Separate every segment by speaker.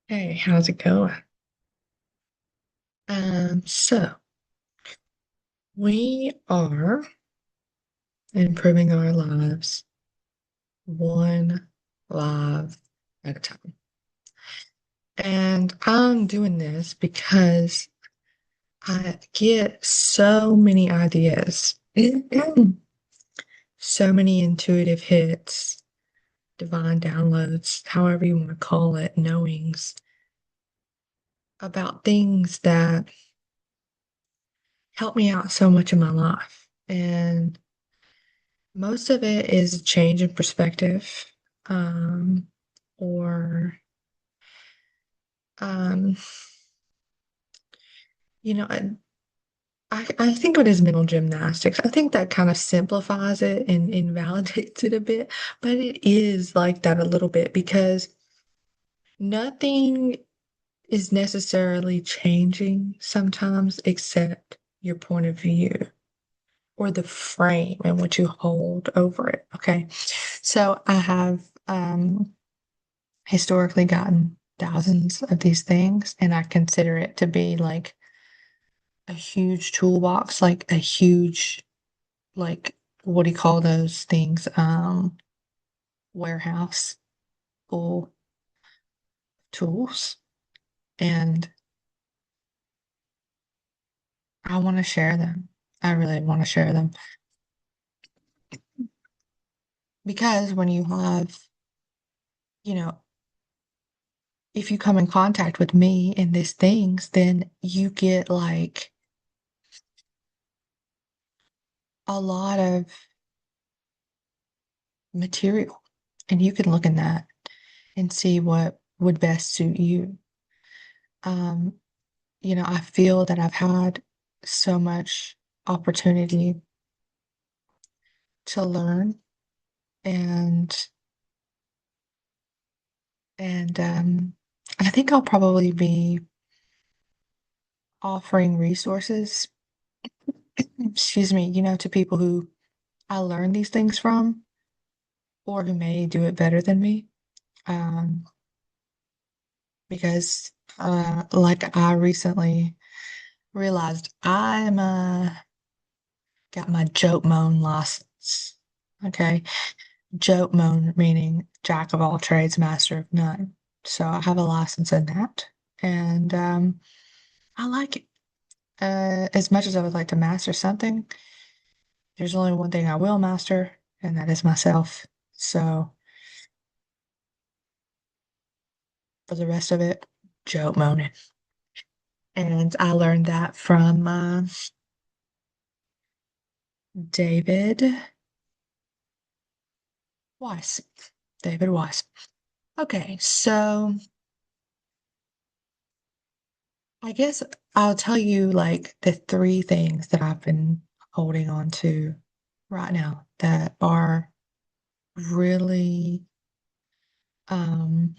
Speaker 1: Hey, how's it going? So we are improving our lives one live at a time. And I'm doing this because I get so many ideas, so many intuitive hits, divine downloads, however you want to call it, knowings about things that help me out so much in my life. And most of it is a change in perspective, um, or um, you know, I think of it as mental gymnastics. I think that kind of simplifies it and invalidates it a bit, but it is like that a little bit because nothing is necessarily changing sometimes except your point of view or the frame in which you hold over it. Okay. So I have historically gotten thousands of these things, and I consider it to be like a huge toolbox, like a huge, like, what do you call those things? Warehouse full tools. And I want to share them. I really want to share them because when you have, you know, if you come in contact with me and these things, then you get like a lot of material, and you can look in that and see what would best suit you. Um, I feel that I've had so much opportunity to learn and and I think I'll probably be offering resources, excuse me, to people who I learned these things from or who may do it better than me. Um, because like I recently realized got my joke moan license. Okay. Joke moan meaning jack of all trades, master of none. So I have a license in that. And I like it. As much as I would like to master something, there's only one thing I will master, and that is myself. So for the rest of it, joke moaning. And I learned that from David Weiss. David Weiss. Okay, so I guess I'll tell you like the three things that I've been holding on to right now that are really, um,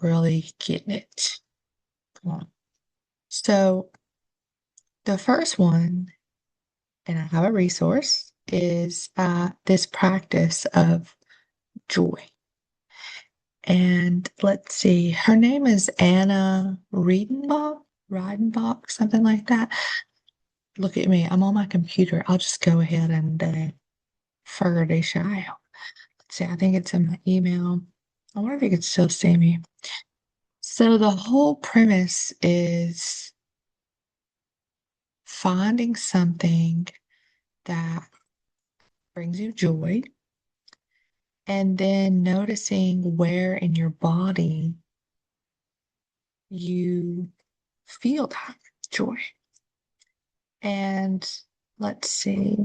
Speaker 1: really getting it. Come on. So the first one, and I have a resource, is this practice of joy. And let's see, her name is Anna Reidenbach, something like that. Look at me, I'm on my computer. I'll just go ahead and figure this out. Let's see, I think it's in my email. I wonder if you could still see me. So the whole premise is finding something that brings you joy and then noticing where in your body you feel that joy. And let's see,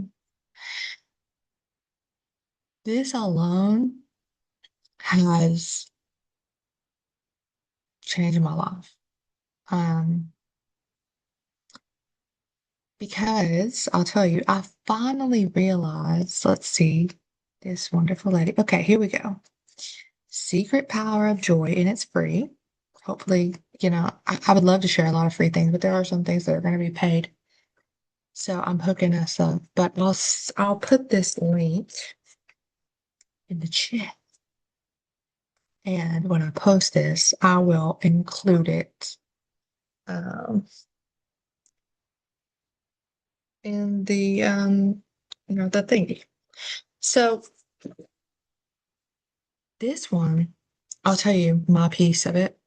Speaker 1: this alone has changed my life. Um, because I'll tell you, I finally realized, let's see, this wonderful lady. Okay, here we go. Secret Power of Joy, and it's free. Hopefully, I would love to share a lot of free things, but there are some things that are going to be paid. So I'm hooking us up, but I'll put this link in the chat. And when I post this, I will include it in the the thingy. So this one, I'll tell you my piece of it.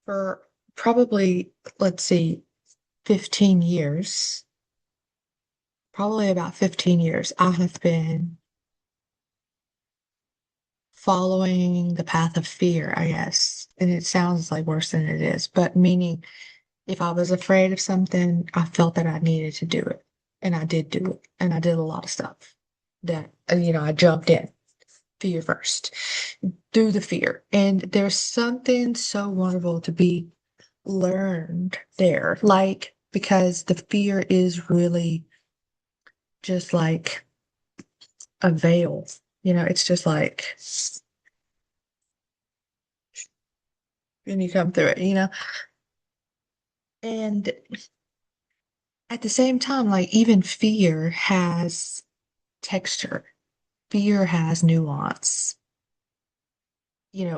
Speaker 1: For probably, let's see, 15 years, probably about 15 years, I have been following the path of fear, I guess. And it sounds like worse than it is, but meaning if I was afraid of something, I felt that I needed to do it. And I did do it. And I did a lot of stuff that, I jumped in fear first, through the fear. And there's something so wonderful to be learned there. Like, because the fear is really just like a veil. It's just like, when you come through it. And at the same time, like, even fear has texture, fear has nuance.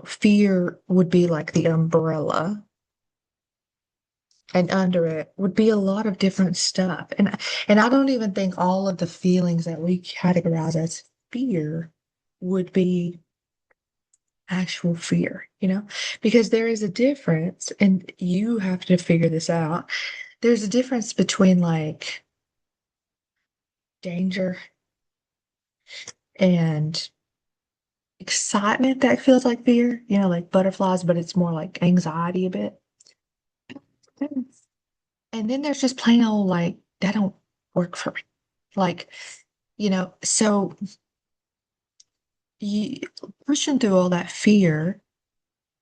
Speaker 1: Fear would be like the umbrella, and under it would be a lot of different stuff. And I don't even think all of the feelings that we categorize as fear would be actual fear, because there is a difference, and you have to figure this out. There's a difference between like danger and excitement that feels like fear, like butterflies, but it's more like anxiety a bit. And then there's just plain old like that don't work for me. Like, so you pushing through all that fear,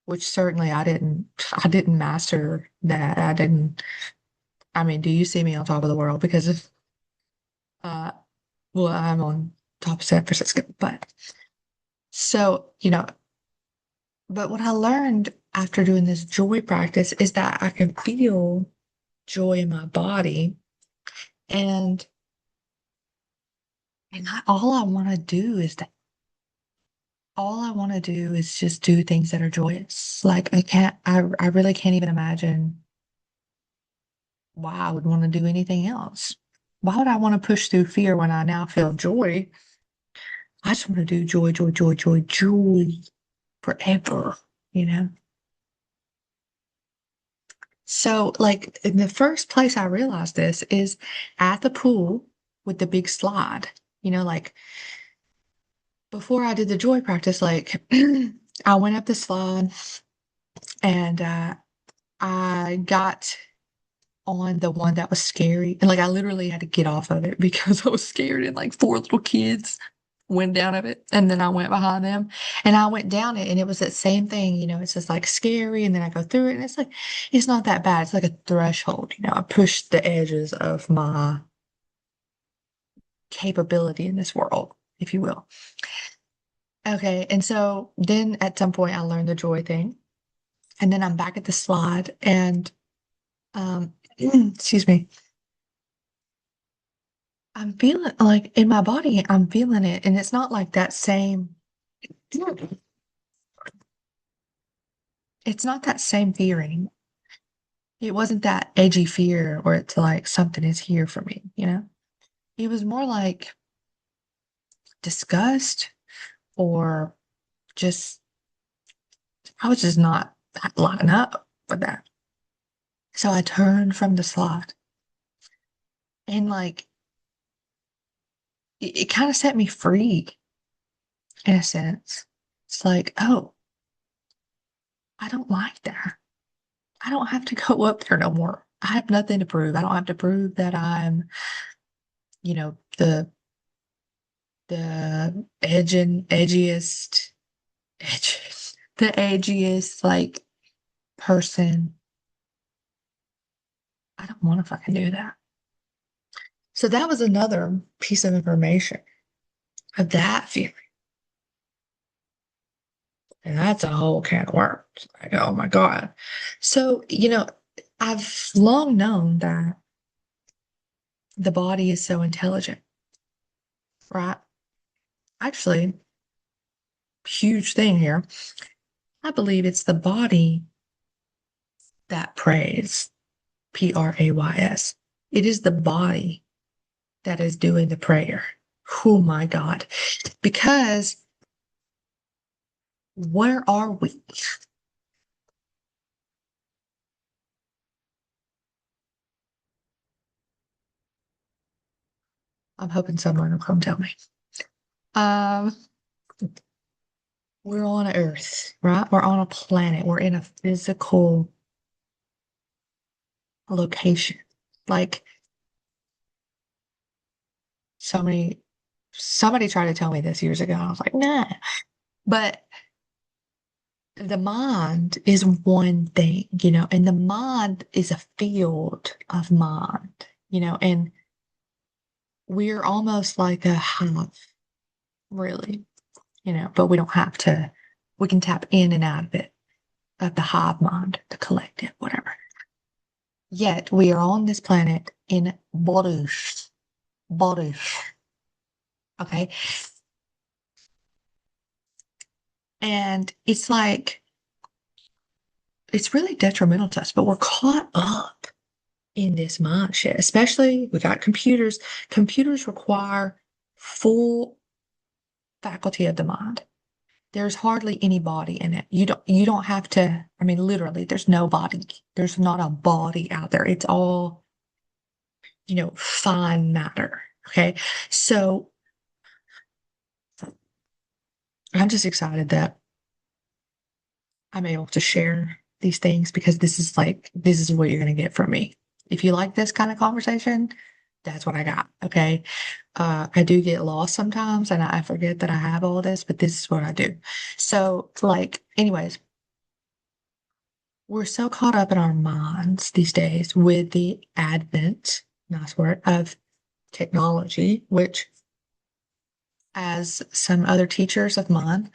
Speaker 1: which certainly I didn't master that. I mean, do you see me on top of the world? Because of uh well, I'm on top of San Francisco, but so, but what I learned after doing this joy practice is that I can feel joy in my body, and all I want to do is that all I want to do is just do things that are joyous. Like I really can't even imagine why I would want to do anything else. Why would I want to push through fear when I now feel joy? I just want to do joy, joy, joy, joy, joy forever, you know? So, like, in the first place I realized this is at the pool with the big slide. Like before I did the joy practice, like I went up the slide, and I got on the one that was scary. And like I literally had to get off of it because I was scared, and like four little kids went down of it. And then I went behind them, and I went down it, and it was that same thing, it's just like scary, and then I go through it, and it's like it's not that bad. It's like a threshold, I pushed the edges of my capability in this world, if you will. Okay, and so then at some point I learned the joy thing, and then I'm back at the slide, and excuse me, I'm feeling like in my body, I'm feeling it. And it's not like that same, it's not that same fear anymore. It wasn't that edgy fear where it's like something is here for me, It was more like disgust, or just, I was just not lining up with that. So I turned from the slide, and like it kind of set me free in a sense. It's like, oh, I don't like that. I don't have to go up there no more. I have nothing to prove. I don't have to prove that I'm, the the edgiest like person. I don't want to fucking do that. So that was another piece of information of that feeling. And that's a whole can of worms. Like, oh my God. So, I've long known that the body is so intelligent, right? Actually, huge thing here. I believe it's the body that prays, Prays. It is the body that is doing the prayer. Oh my God. Because where are we? I'm hoping someone will come tell me. Um, we're on Earth, right? We're on a planet. We're in a physical location. Like somebody, somebody tried to tell me this years ago. I was like, nah. But the mind is one thing, and the mind is a field of mind, and we're almost like a hive, really, but we don't have to, we can tap in and out of it, of the hive mind, the collective, whatever. Yet we are on this planet in bodies, bodies, okay? And it's like, it's really detrimental to us, but we're caught up in this mind shit, especially we got computers. Computers require full faculty of the mind. There's hardly any body in it. You don't have to, I mean, literally, there's no body. There's not a body out there. It's all, fine matter. Okay. So I'm just excited that I'm able to share these things because this is what you're going to get from me. If you like this kind of conversation, that's what I got. Okay. I do get lost sometimes and I forget that I have all this, but this is what I do. So, anyways, we're so caught up in our minds these days with the advent, nice word, of technology, which, as some other teachers of mine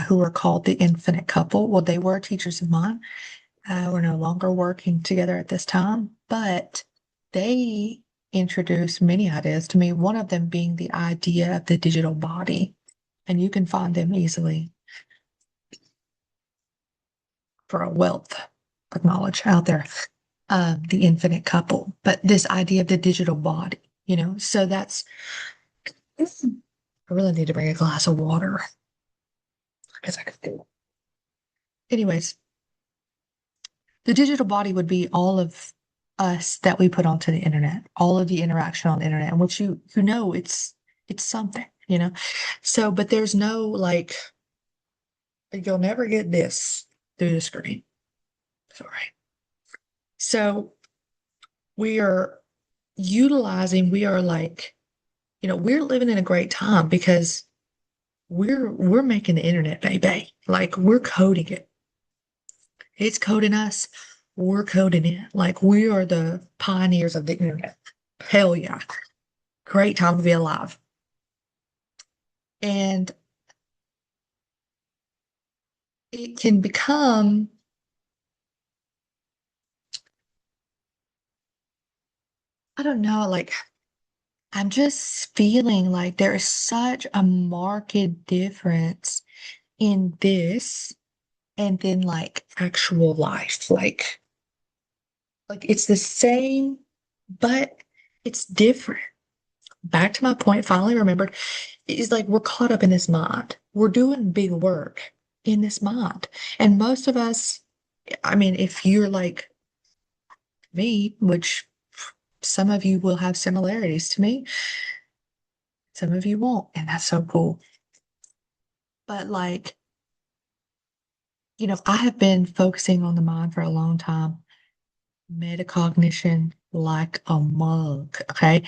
Speaker 1: who are called the infinite couple, well, they were teachers of mine. We're no longer working together at this time, but they introduced many ideas to me, one of them being the idea of the digital body. And you can find them easily for a wealth of knowledge out there, the infinite couple. But this idea of the digital body, so that's, I really need to bring a glass of water because I could do. Anyways, the digital body would be all of us that we put onto the internet, all of the interaction on the internet, and which you know it's something, So, but there's no like you'll never get this through the screen. Sorry. So we are we are like, we're living in a great time because we're making the internet, baby. Like we're coding it. It's coding us. We're coding it. Like we are the pioneers of the internet. Hell yeah. Great time to be alive. And it can become, I don't know, like I'm just feeling like there is such a marked difference in this and then like actual life. Like it's the same, but it's different. Back to my point, finally remembered, is like we're caught up in this mind. We're doing big work in this mind. And most of us, I mean, if you're like me, which some of you will have similarities to me, some of you won't, and that's so cool. But I have been focusing on the mind for a long time. Metacognition like a mug, okay?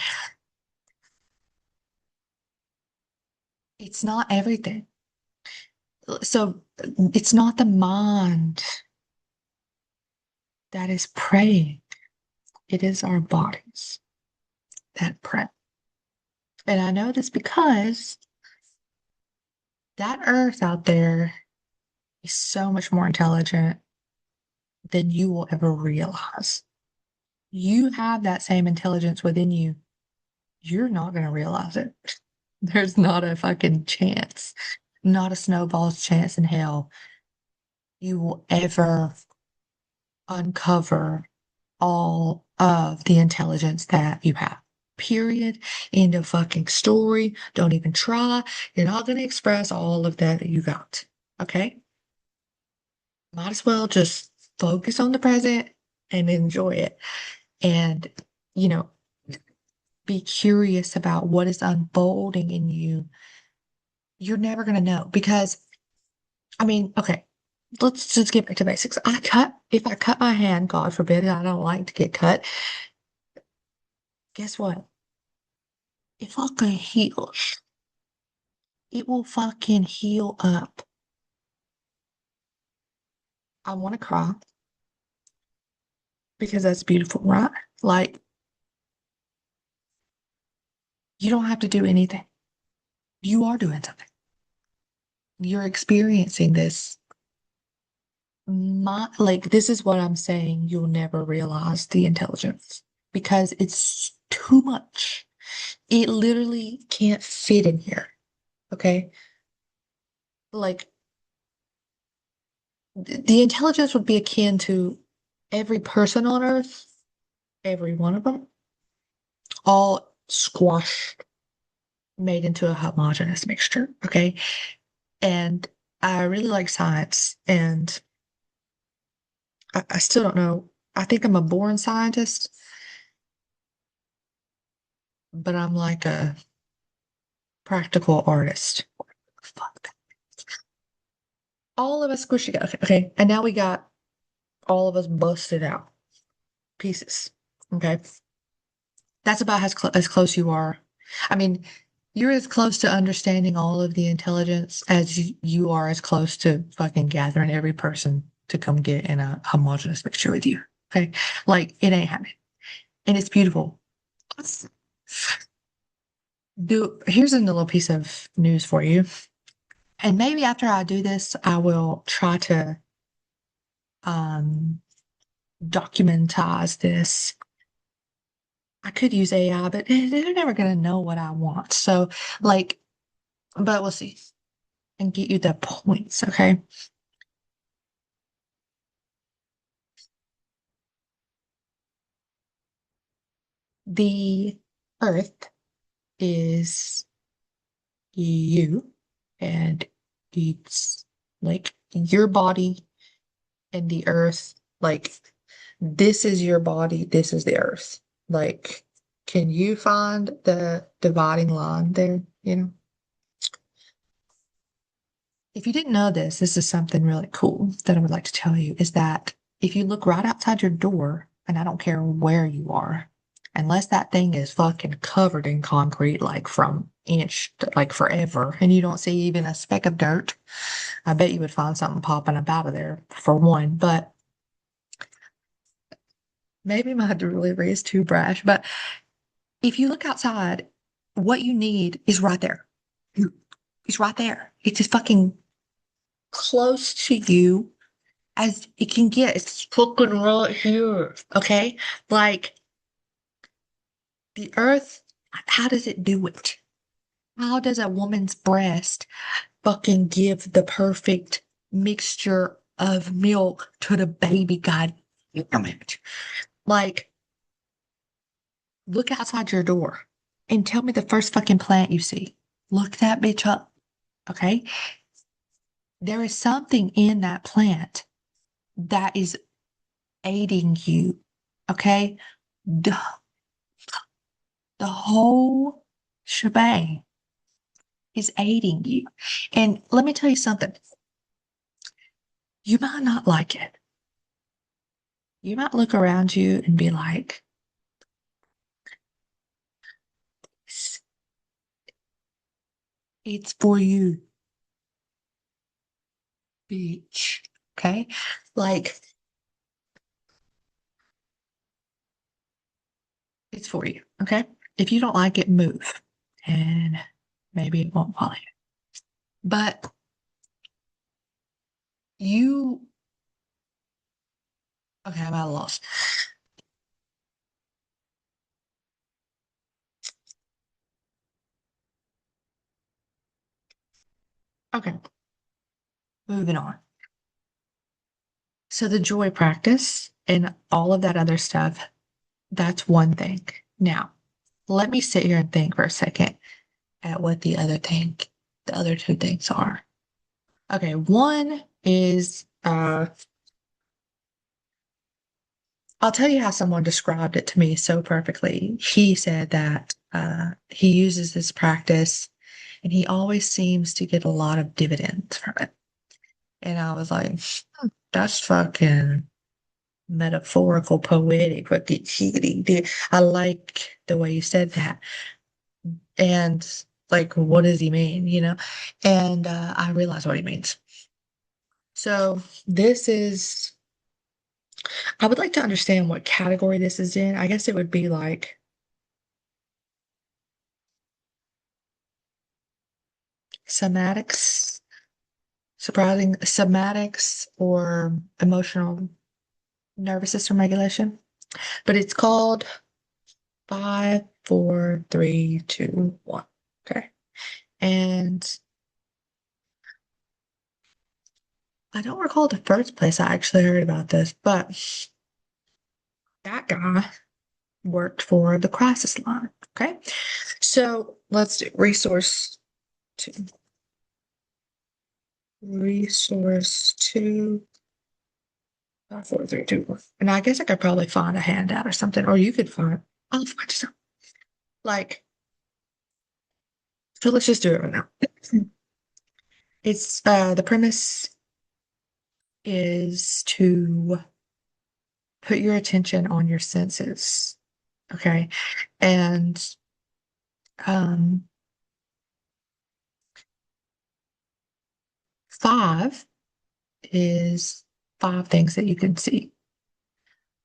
Speaker 1: It's not everything. So it's not the mind that is praying. It is our bodies that pray. And I know this because that earth out there is so much more intelligent than you will ever realize. You have that same intelligence within you. You're not going to realize it. There's not a fucking chance, not a snowball's chance in hell you will ever uncover all of the intelligence that you have. Period. End of fucking story. Don't even try. You're not going to express all of that you got. Okay? Might as well just focus on the present and enjoy it. And, you know, be curious about what is unfolding in you. You're never going to know because, I mean, okay, let's just get back to basics. If I cut my hand, God forbid, I don't like to get cut. Guess what? It fucking heals. It will fucking heal up. I want to cry because that's beautiful, right? Like, you don't have to do anything. You are doing something. You're experiencing this. This is what I'm saying. You'll never realize the intelligence because it's too much. It literally can't fit in here. Okay. Like, the intelligence would be akin to every person on Earth, every one of them, all squashed, made into a homogeneous mixture. Okay. And I really like science, and I still don't know. I think I'm a born scientist, but I'm like a practical artist. Fuck. All of us squished together. Okay. Okay. And now we got all of us busted out pieces. Okay. That's about as close you are. I mean, you're as close to understanding all of the intelligence as you are as close to fucking gathering every person to come get in a homogenous mixture with you. Okay. Like it ain't happening. And it's beautiful. Here's a little piece of news for you. And maybe after I do this, I will try to um documentize this. I could use AI, but they're never gonna know what I want. So like, but we'll see and get you the points, okay? The Earth is you, and it's like your body and the Earth. Like, this is your body, this is the Earth. Like, can you find the dividing line there? You know, if you didn't know this, this is something really cool that I would like to tell you is that if you look right outside your door, and I don't care where you are, unless that thing is fucking covered in concrete, like from inch to like forever, and you don't see even a speck of dirt, I bet you would find something popping up out of there for one. But maybe my delivery is too brash. But if you look outside, what you need is right there. It's right there. It's as fucking close to you as it can get. It's fucking right here. Okay? Like the earth, how does it do it? How does a woman's breast fucking give the perfect mixture of milk to the baby? God damn it. Like, look outside your door and tell me the first fucking plant you see. Look that bitch up. Okay? There is something in that plant that is aiding you. Okay? The, the whole shebang is aiding you. And let me tell you something. You might not like it. You might look around you and be like, it's for you, bitch. Okay? Like, it's for you. Okay? If you don't like it, move. And maybe it won't follow you. But you, okay, I'm at a loss. Okay, moving on. So the joy practice and all of that other stuff, that's one thing. Now, let me sit here and think for a second at what the other two things are. Okay, one is I'll tell you how someone described it to me so perfectly. He said that he uses this practice and he always seems to get a lot of dividends from it. And I was like, that's fucking metaphorical, poetic. I like the way you said that. And like, what does he mean? And I realized what he means. So this is, I would like to understand what category this is in. I guess it would be like somatics, surprising somatics or emotional nervous system regulation. But it's called 5, 4, 3, 2, 1. Okay. And I don't recall the first place I actually heard about this, but that guy worked for the crisis line. Okay. So let's do two. Resource two, 5, 4, 3, 2, 1. And I guess I could probably find a handout or something, or you could I'll find some. Like, so let's just do it right now. It's the premise is to put your attention on your senses. Okay. And um 5 is 5 things that you can see.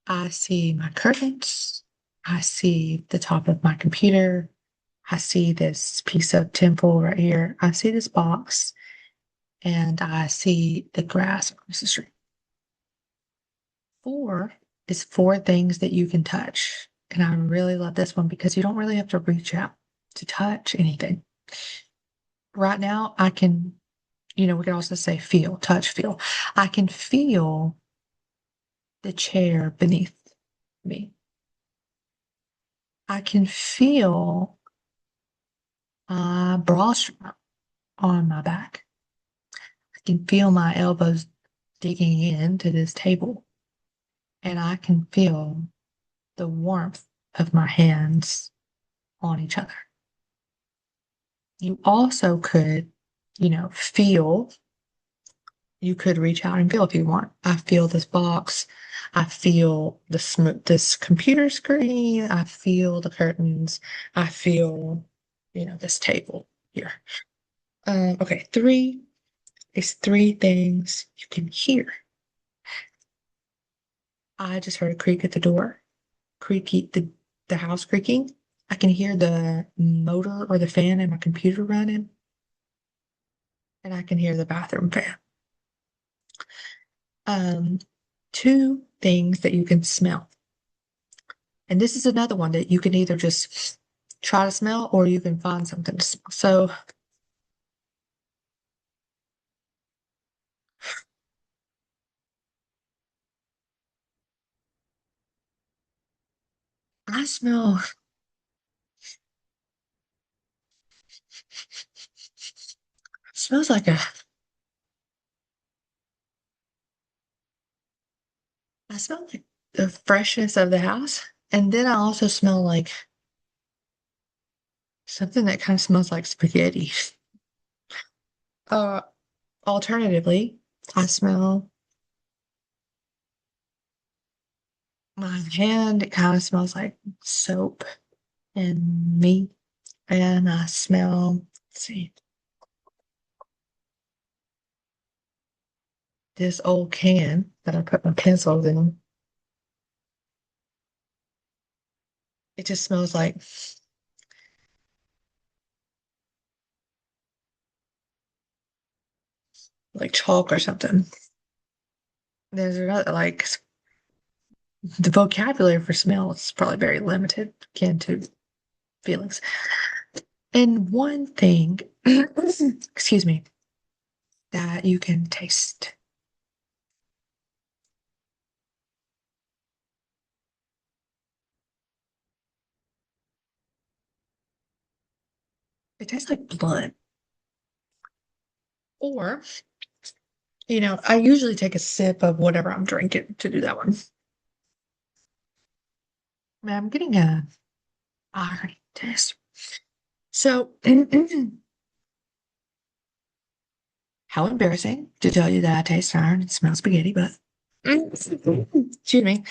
Speaker 1: I see my curtains. I see the top of my computer. I see this piece of tinfoil right here. I see this box and I see the grass across the street. 4 is 4 things that you can touch. And I really love this one because you don't really have to reach out to touch anything. Right now, we can also say feel, touch, feel. I can feel the chair beneath me. I can feel my bra strap on my back. I can feel my elbows digging into this table. And I can feel the warmth of my hands on each other. You also could, feel, you could reach out and feel if you want. I feel this box. I feel this computer screen. I feel the curtains. I feel, this table here. Okay, 3 is 3 things you can hear. I just heard a creak at the door, creaky, the house creaking. I can hear the motor or the fan in my computer running, and I can hear the bathroom fan. Um, 2 things that you can smell. And this is another one that you can either just try to smell or you can find something to smell. So I smell, smells like I smell like the freshness of the house. And then I also smell like something that kind of smells like spaghetti. Uh, Alternatively, I smell my hand, it kind of smells like soap and meat. And I smell, let's see, this old can that I put my pencils in. It just smells like chalk or something. There's another like the vocabulary for smell is probably very limited akin to feelings. And one thing, excuse me, that you can taste. It tastes like blood. Or, I usually take a sip of whatever I'm drinking to do that one. Man, I'm getting a irony taste. So, how embarrassing to tell you that I taste iron and smell spaghetti, but excuse me,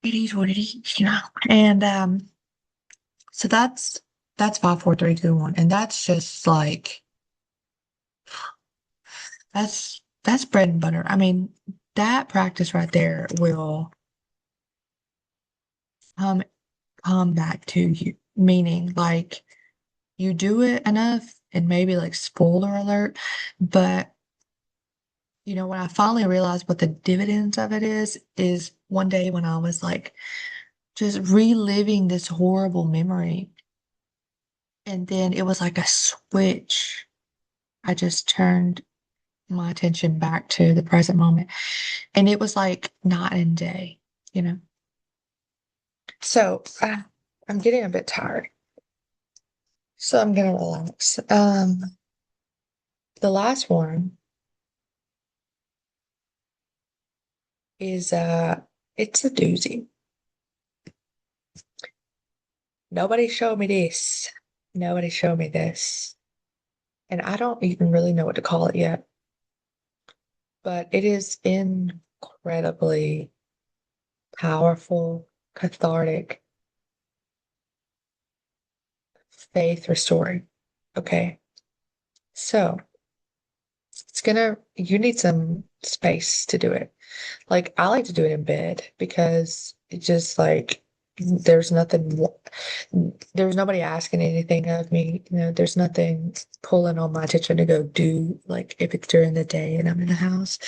Speaker 1: it is what it is. And so that's 5, 4, 3, 2, 1, and that's just like that's bread and butter. I mean, that practice right there will come come back to you. Meaning, like you do it enough, and maybe like spoiler alert, but when I finally realized what the dividends of it is one day when I was like just reliving this horrible memory. And then it was like a switch. I just turned my attention back to the present moment. And it was like night and day, you know? So I'm getting a bit tired. So I'm gonna relax. The last one is it's a doozy. Nobody showed me this. Nobody showed me this. And I don't even really know what to call it yet. But it is incredibly powerful, cathartic, faith restoring. Okay. So you need some space to do it. Like, I like to do it in bed because it just like, there's nothing, there's nobody asking anything of me. There's nothing pulling on my attention to go do, like, if it's during the day and I'm in the house.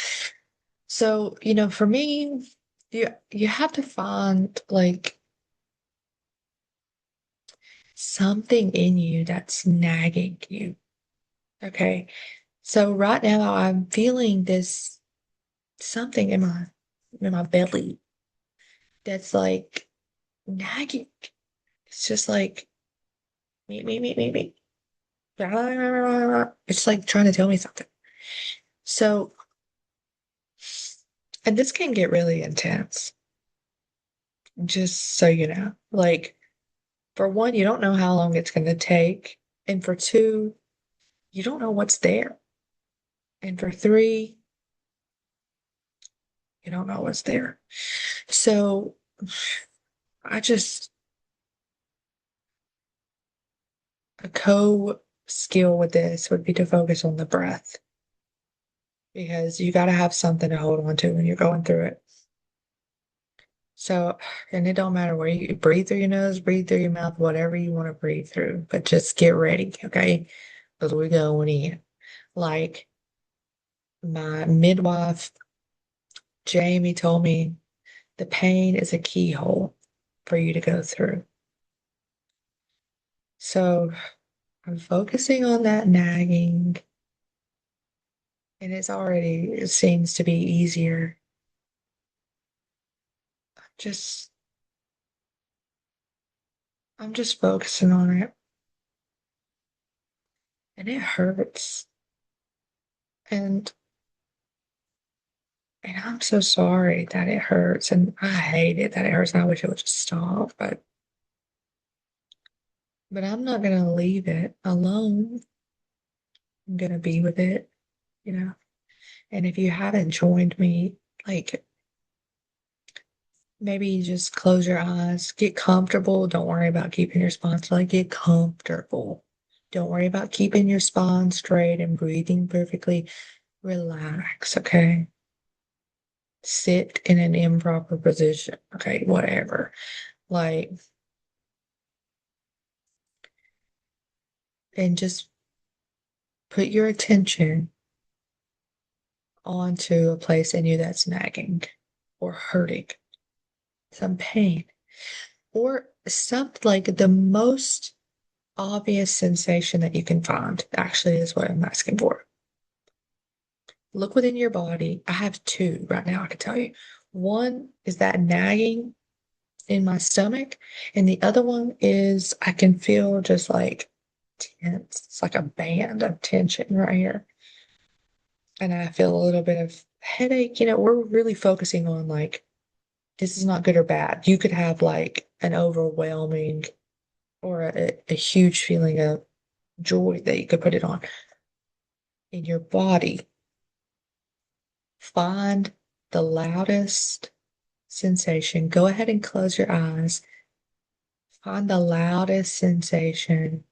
Speaker 1: So, for me, you have to find like something in you that's nagging you. Okay. So right now I'm feeling this something in my belly that's like nagging. It's just like me. It's like trying to tell me something. So, and this can get really intense, just so you know. Like, for one, you don't know how long it's going to take. And for two, you don't know what's there. And for three, you don't know what's there. So I just, a co-skill with this would be to focus on the breath because you got to have something to hold on to when you're going through it. So, and it don't matter where you breathe through your nose, breathe through your mouth, whatever you want to breathe through, but just get ready, okay? Because we're going in. Like my midwife, Jamie, told me the pain is a keyhole for you to go through. So I'm focusing on that nagging, and it seems to be easier. Just, I'm just focusing on it, and it hurts. And And I'm so sorry that it hurts, and I hate it that it hurts, and I wish it would just stop, but I'm not gonna leave it alone. I'm gonna be with it. And if you haven't joined me, like maybe you just close your eyes, get comfortable. Don't worry about keeping your spine straight. Get comfortable. Don't worry about keeping your spine straight and breathing perfectly. Relax, okay? Sit in an improper position, okay? Whatever. Like, and just put your attention onto a place in you that's nagging or hurting, some pain, or something like the most obvious sensation that you can find, actually, is what I'm asking for. Look within your body. I have two right now, I can tell you. One is that nagging in my stomach, and the other one is I can feel just like tense. It's like a band of tension right here. And I feel a little bit of headache. We're really focusing on like this is not good or bad. You could have like an overwhelming or a huge feeling of joy that you could put it on in your body. Find the loudest sensation. Go ahead and close your eyes. Find the loudest sensation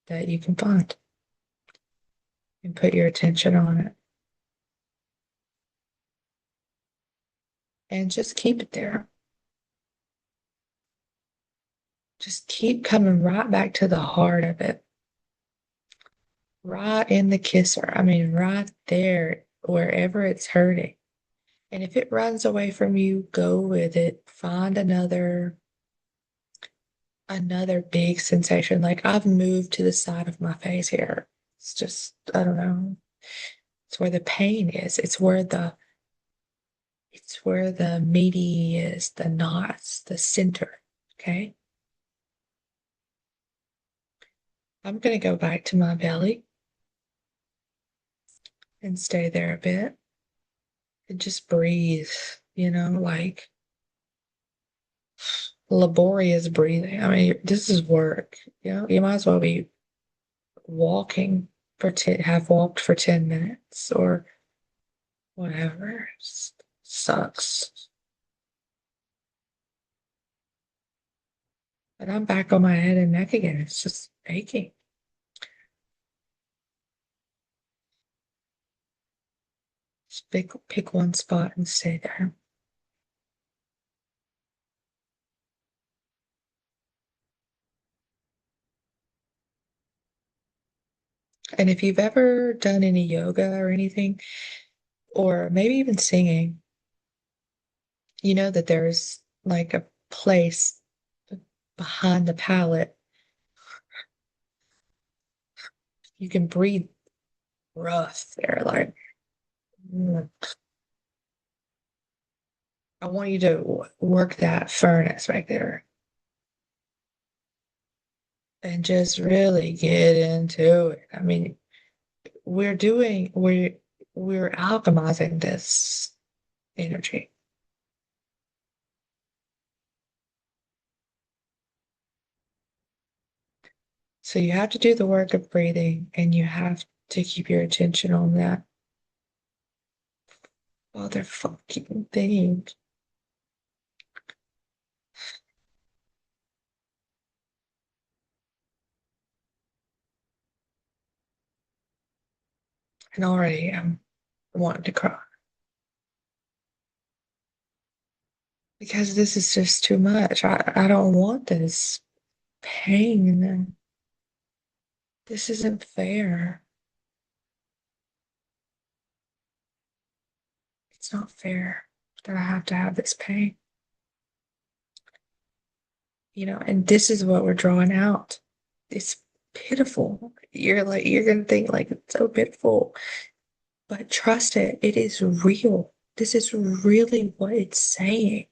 Speaker 1: that you can find and put your attention on it. And just keep it there. Just keep coming right back to the heart of it, right in the kisser. I mean, right there, wherever it's hurting. And if it runs away from you, go with it. Find another big sensation. Like I've moved to the side of my face here. It's just, I don't know. It's where the pain is. It's where the meaty is, the knots, the center. Okay. I'm gonna go back to my belly and stay there a bit and just breathe, like laborious breathing. I mean, this is work. You might as well be walking have walked for 10 minutes or whatever. It sucks. And I'm back on my head and neck again. It's just aching. Just pick one spot and stay there. And if you've ever done any yoga or anything, or maybe even singing, you know that there's like a place behind the palate. You can breathe rough there. Like, mm. I want you to work that furnace right there and just really get into it. I mean, we're doing, we're alchemizing this energy. So you have to do the work of breathing and you have to keep your attention on that motherfucking thing. And already I'm wanting to cry because this is just too much. I don't want this pain. This isn't fair. It's not fair that I have to have this pain, and this is what we're drawing out. It's pitiful. You're gonna think like it's so pitiful, but trust it, it is real. This is really what it's saying.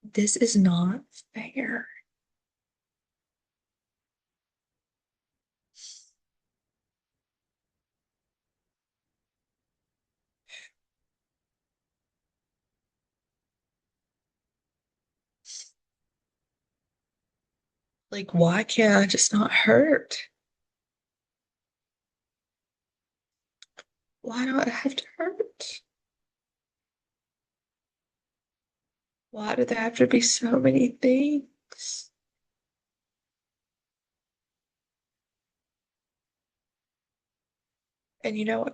Speaker 1: This is not fair. Like, why can't I just not hurt? Why do I have to hurt? Why do there have to be so many things? And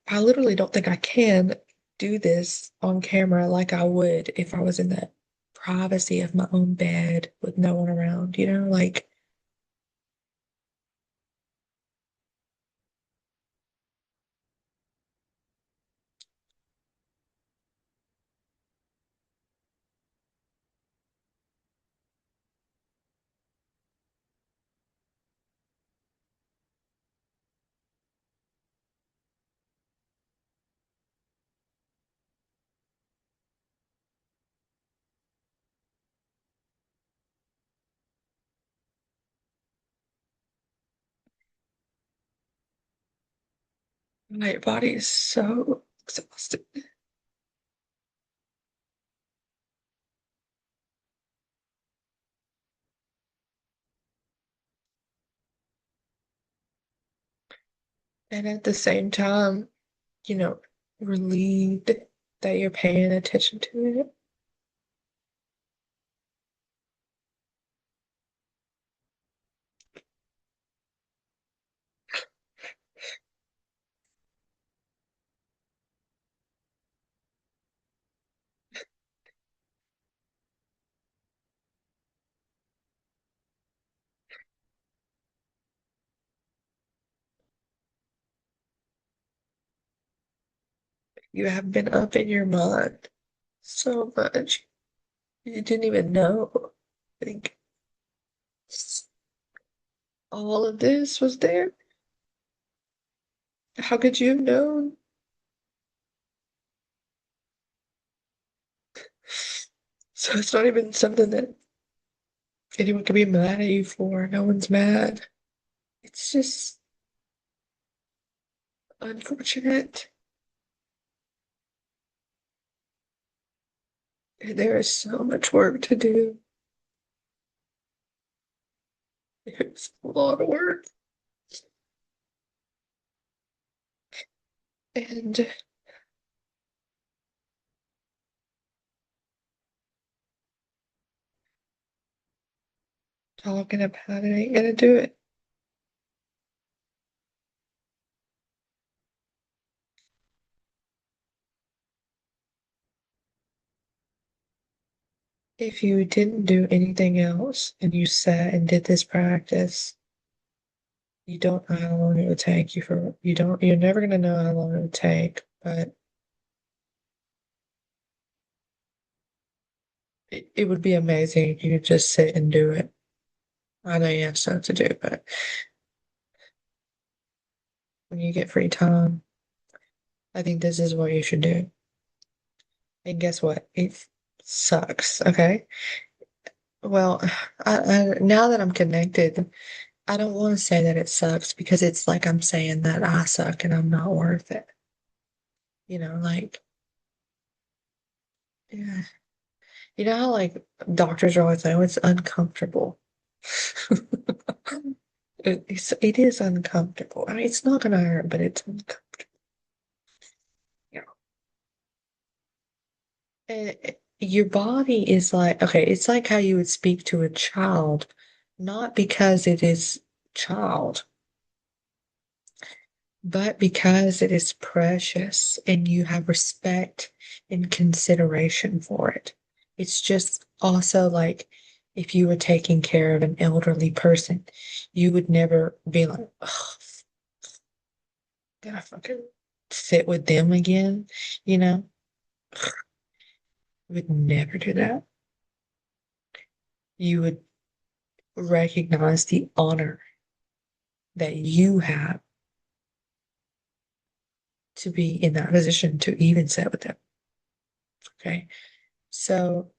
Speaker 1: I literally don't think I can do this on camera like I would if I was in the privacy of my own bed with no one around, like My body is so exhausted. And at the same time, you know, relieved that you're paying attention to it. You have been up in your mind so much. You didn't even know. Like, all of this was there. How could you have known? So it's not even something that anyone could be mad at you for. No one's mad. It's just unfortunate. There is so much work to do. It's a lot of work. And talking about it ain't gonna do it. If you didn't do anything else and you sat and did this practice, you don't know how long it would take you for, you're never gonna know how long it would take, but it would be amazing if you could just sit and do it. I know you have stuff to do, but when you get free time, I think this is what you should do. And guess what? It sucks, okay? Well, now that I'm connected, I don't want to say that it sucks because it's like I'm saying that I suck and I'm not worth it. Like, yeah. You know how like doctors are always like, oh, it's uncomfortable. It is uncomfortable. I mean, it's not gonna hurt, but it's uncomfortable. Yeah. Your body is like, okay, it's like how you would speak to a child, not because it is child, but because it is precious and you have respect and consideration for it. It's just also like if you were taking care of an elderly person, you would never be like, oh, gotta fucking sit with them again, you know? You would never do that. You would recognize the honor that you have to be in that position to even sit with them. Okay. So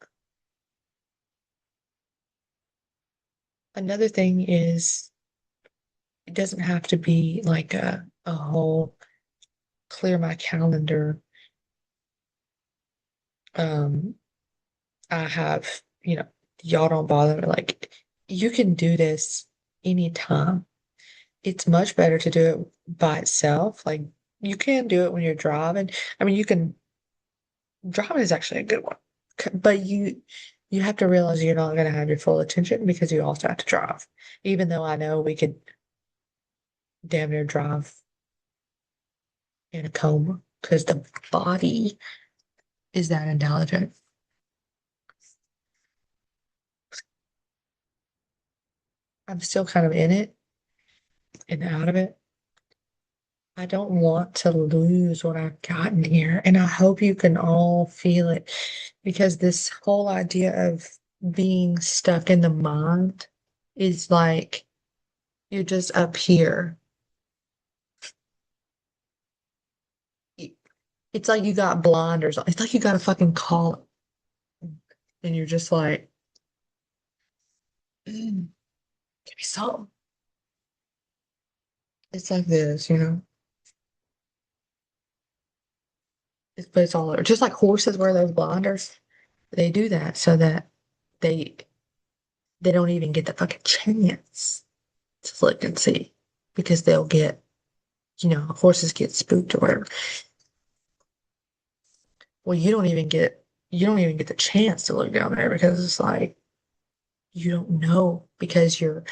Speaker 1: another thing is it doesn't have to be like a whole clear my calendar. Um, I have, y'all don't bother me. Like you can do this anytime. It's much better to do it by itself. Like you can do it when you're driving. I mean, you can driving is actually a good one. But you have to realize you're not going to have your full attention because you also have to drive. Even though I know we could damn near drive in a coma because the body is that intelligent. I'm still kind of in it and out of it. I don't want to lose what I've gotten here. And I hope you can all feel it because this whole idea of being stuck in the mind is like you're just up here. It's like you got blinders on. It's like you got a fucking collar and you're just like, give me some. It's like this. but it's all over. Just like horses wear those blinders, they do that so that they they don't even get the fucking chance to look and see because they'll get, horses get spooked or whatever. Well, you don't even get the chance to look down there because it's like you don't know because you're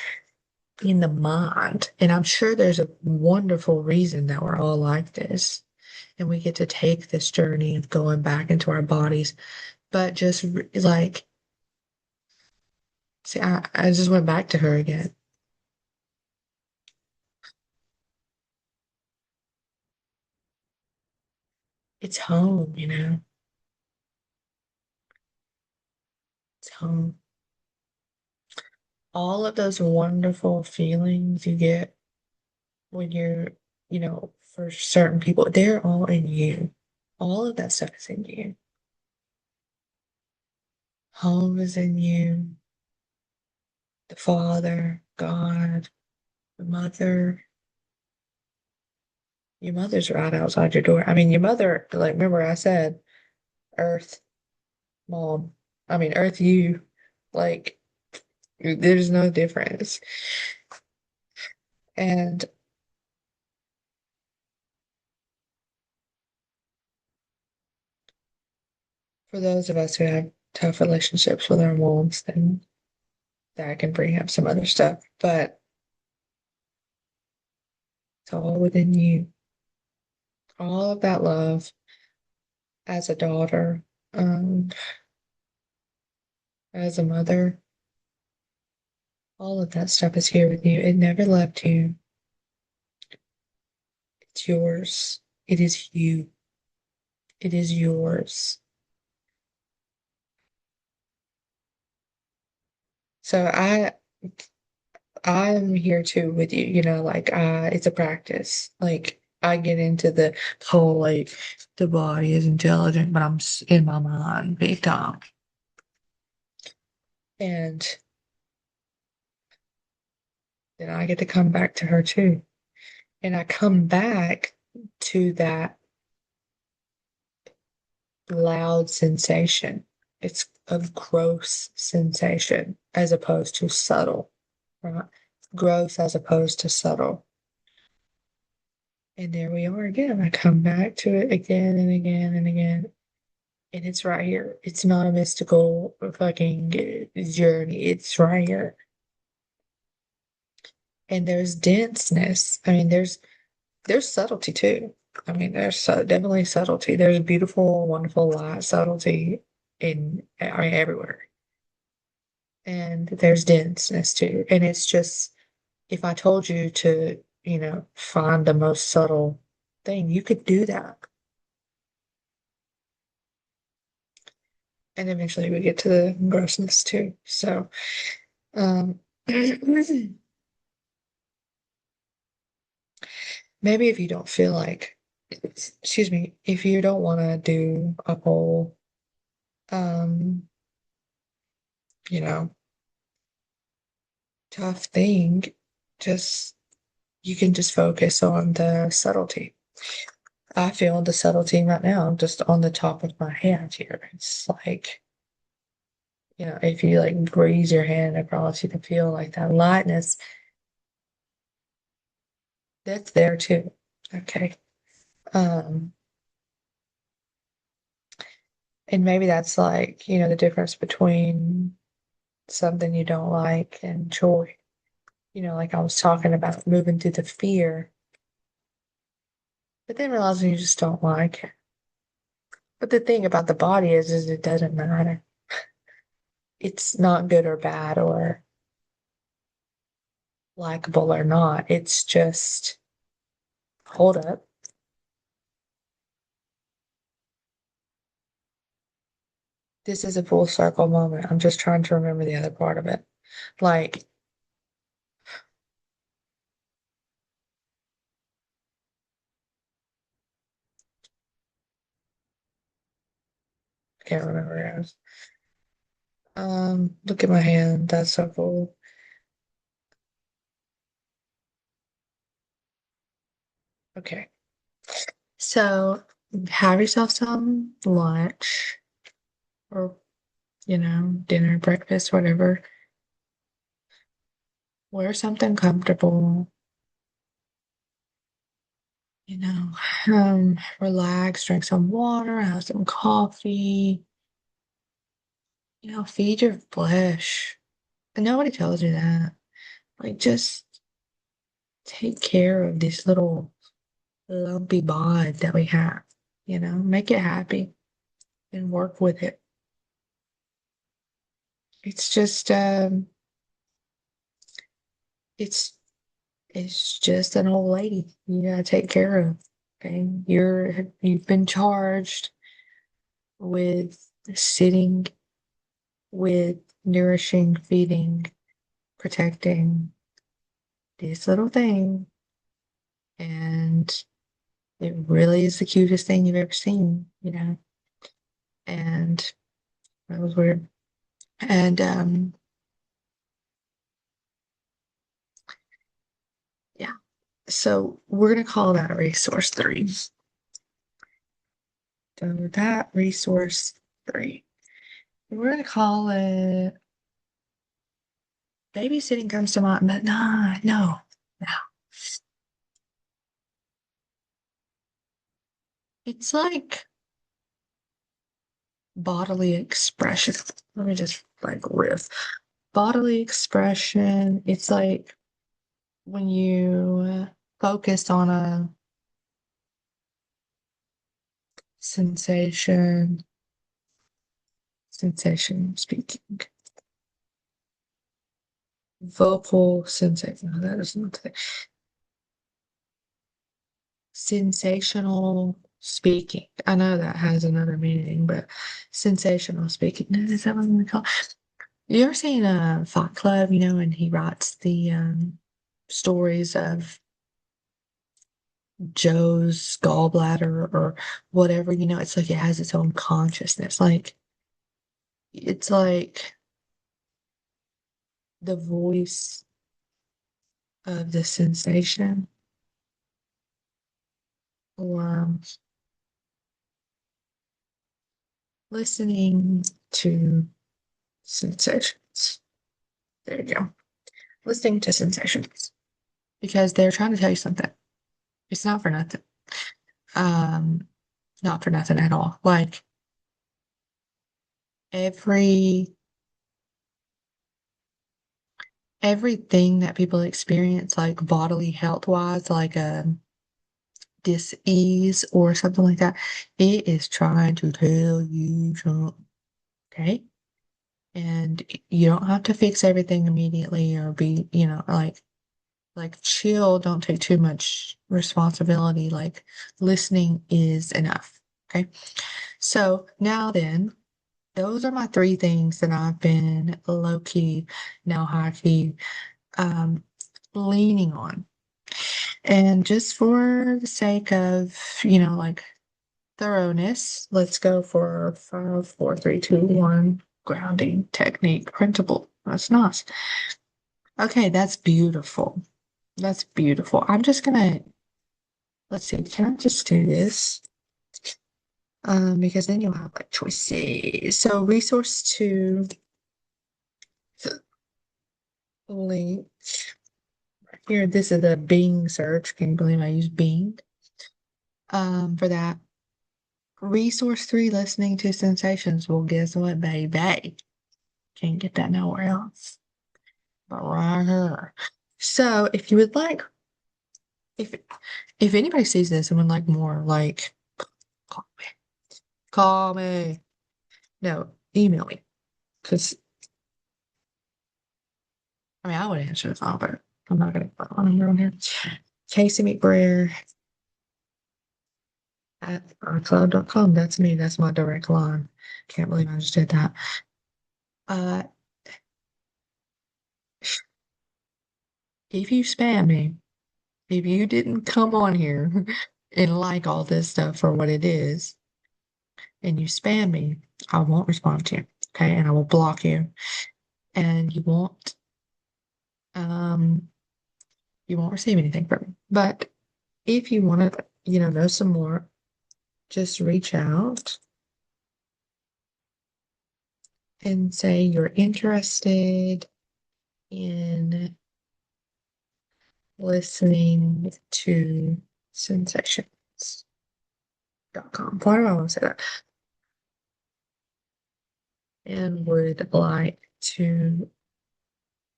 Speaker 1: in the mind. And I'm sure there's a wonderful reason that we're all like this. And we get to take this journey of going back into our bodies. But just like, see, I just went back to her again. It's home, it's home. All of those wonderful feelings you get when you're, for certain people, they're all in you. All of that stuff is in you. Home is in you. The Father, God, the Mother. Your mother's right outside your door. I mean, your mother, like, remember I said, Earth, Mom. I mean, Earth, you. Like, there's no difference. And for those of us who have tough relationships with our moms, then that can bring up some other stuff. But it's all within you. All of that love as a daughter, um, as a mother, all of that stuff is here with you. It never left you. It's yours. It is you. It is yours. So I'm here too with you, like it's a practice. Like I get into the whole like the body is intelligent, but in my mind big time. And then I get to come back to her too. And I come back to that loud sensation. It's a gross sensation as opposed to subtle, right? Gross as opposed to subtle. And there we are again. I come back to it again and again and again. And it's right here. It's not a mystical fucking journey. It's right here. And there's denseness. I mean, there's subtlety too. I mean, there's definitely subtlety. There's beautiful, wonderful light subtlety I mean, everywhere. And there's denseness too. And it's just, if I told you to, find the most subtle thing, you could do that. And eventually we get to the grossness too. So, um, maybe if you don't feel like, excuse me, if you don't want to do a whole, um, you know, tough thing, just you can just focus on the subtlety. I feel the subtlety right now, just on the top of my hand here. It's like, if you like breeze your hand across, you can feel like that lightness that's there too. Okay. Um, and maybe that's like, the difference between something you don't like and joy. Like I was talking about moving through the fear, but then realizing you just don't like it. But the thing about the body is it doesn't matter. It's not good or bad or likable or not. It's just, hold up. This is a full circle moment. I'm just trying to remember the other part of it. Like, I can't remember it was. Look at my hand. That's so cool. Okay. So have yourself some lunch or, dinner, breakfast, whatever. Wear something comfortable, you know, relax, drink some water, have some coffee, feed your flesh. And nobody tells you that. Like, just take care of this little lumpy bod that we have, make it happy and work with it. It's just, it's, it's just an old lady you gotta take care of. Okay. You've been charged with sitting with nourishing, feeding, protecting this little thing. And it really is the cutest thing you've ever seen. And that was weird. And yeah. So we're gonna call that resource three. So that resource three. We're gonna call it babysitting comes to mind, but nah, no, no. It's like bodily expression. Let me just like riff. Bodily expression. It's like when you focus on a sensation, sensation speaking, vocal sensation. No, that is not the sensational speaking. I know that has another meaning, but sensational speaking. No, is that what we call it? You ever seen a Fight Club, and he writes the stories of Joe's gallbladder or whatever, it's like it has its own consciousness. Like it's like the voice of the sensation or listening to sensations. There you go. Listening to sensations because they're trying to tell you something. It's not for nothing. Um, Not for nothing at all. Like every everything that people experience, like bodily health wise, like dis-ease or something like that, it is trying to tell you something. Okay. And you don't have to fix everything immediately or be, like chill, don't take too much responsibility. Like listening is enough. Okay. So now then, those are my three things that I've been low key, now high key, um, leaning on. And just for the sake of, like thoroughness, let's go for 5, 4, 3, 2, 1 grounding technique principle. That's nice. Okay, that's beautiful. That's beautiful. I'm just gonna, let's see, can I just do this? Because then you'll have like choices. So resource two, link here. This is a Bing search. Can you believe I use Bing? For that. Resource three, listening to sensations. Well, guess what, baby? Can't get that nowhere else. But right here. So if you would like, if if anybody sees this and would like more, like call me. Call me. No, email me. Because I would answer the phone, but I'm not gonna put on here. casiemcbrayer at iCloud.com. That's me. That's my direct line. Can't believe I just did that. Uh, if you spam me, if you didn't come on here and like all this stuff for what it is, and you spam me, I won't respond to you. Okay, and I will block you. And um you won't receive anything from me. But if you want to, know some more, just reach out and say you're interested in listening to sensations.com. Why do I want to say that? And would like to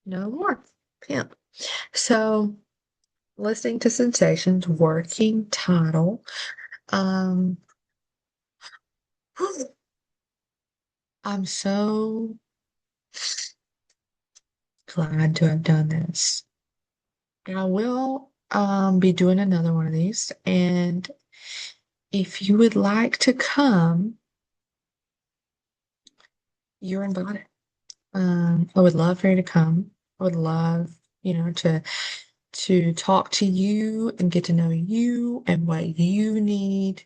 Speaker 1: know more. Yeah. So, listening to sensations, working title. Um, I'm so glad to have done this. I will be doing another one of these. And if you would like to come, you're invited. I would love for you to come. I would love, to talk to you and get to know you and what you need.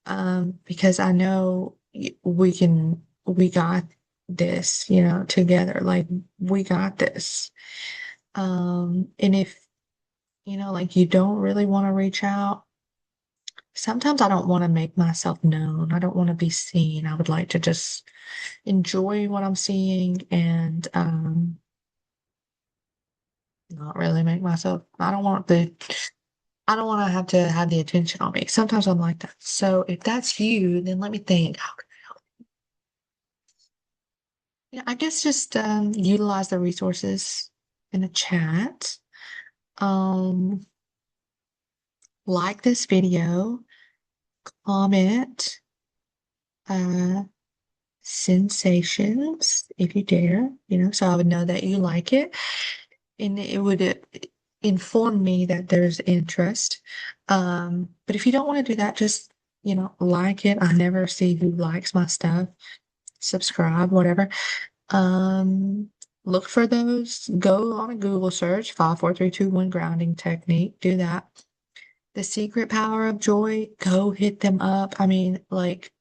Speaker 1: Because I know we got this, together. Like we got this. And if, like you don't really want to reach out, sometimes I don't want to make myself known. I don't want to be seen. I would like to just enjoy what I'm seeing and not really make myself. I don't want to have the attention on me. Sometimes I'm like that. So if that's you, then let me think. How can I help? Yeah, I guess just utilize the resources in the chat. Um, like this video, comment, uh, sensations if you dare, so I would know that you like it. And it would inform me that there's interest. But if you don't want to do that, just, like it. I never see who likes my stuff, subscribe, whatever. Um, look for those. Go on a Google search, 54321 grounding technique. Do that. The secret power of joy, go hit them up. I mean, like,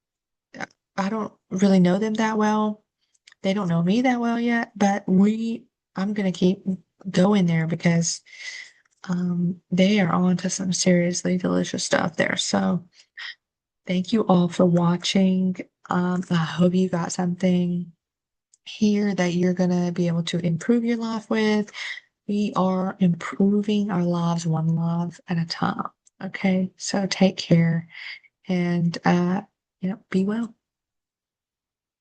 Speaker 1: I don't really know them that well. They don't know me that well yet, but I'm gonna keep going there because they are on to some seriously delicious stuff there. So thank you all for watching. I hope you got something here that you're gonna be able to improve your life with. We are improving our lives one love at a time. Okay, so take care and be well.